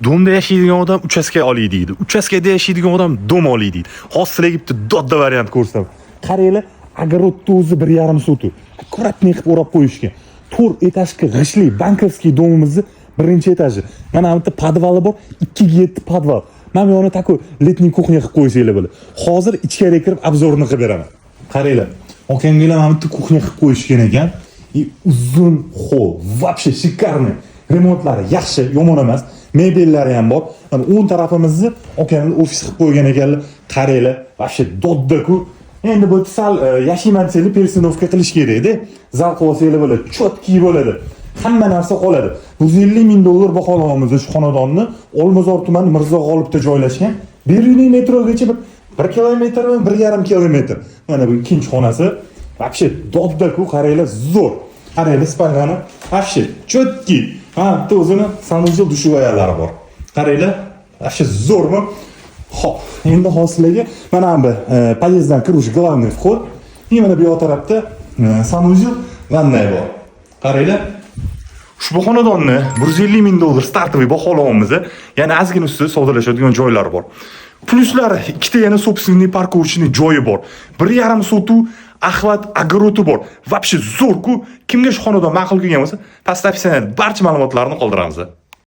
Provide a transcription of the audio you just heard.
Domda yashaydigan odam uchastka olay deydi. Uchastkada yashaydigan odam dom olay deydi. Hozir sizlarga bitta dodda variant ko'rsataman. Qaranglar, огородni o'zi 1,5 sotuv. Akkuratni qilib o'rab qo'yishgan. 4 etajli g'ishli bankovskiy domimizni birinchi etaji. Mana bu yerda podvali bor, 2 ga 7 podval. Mana bu yo'ni taku letniy kuxnya qilib qo'ysanglar bo'ladi. Hozir ichkariga kirib obzorni qilib beraman. Qaranglar. Okamgalar mana bu yerda kuxnya qilib qo'yishgan ekan. Uzun hol, вообще шикарный. Remontlari yaxshi, yomon emas. Mebellari ham bor. Mana o'ng tarafimizni okamlar ofis qilib qo'ygan ekanlar. Qaranglar, вообще dodda-ku. Endi bu sal yashayman desanglar persinovka qilish kerak-da. Zal qilsanglar bo'ladi, chotki bo'ladi. Hamma narsa qoladi. $150,000 baholaymiz shu xonadonni. Olmazor tumani Mirzo G'olibda joylashgan. Beruniy metrogacha 1 kilometr va 1,5 kilometr. Mana bu ikkinchi xonasi. Вообще dodda-ku, qaranglar, zo'r. Qaranglar, spalgani вообще chotki. Ha, bitta o'zini sanuzel dushovoyalari bor. Qaranglar, вообще zo'rmi? Xo'p, endi hozirlarga mana bu podyezddan kiruvchi главный вход. И mana bu yoq tarafda sanuzel vanday bor. Qaranglar. Ushbu xonadonni $150,000 startoviy baholayapmiz. Ya'ni ozgina ustida savdolashadigan joylar bor. Pluslari ikkita yana собственный parkovочный joyi bor. 1,5 sotuv axlat огороди bor. Вообще zo'r-ku. Kimga shu xonadon ma'qul kelgan bo'lsa, pastda barcha ma'lumotlarni qoldiramiz.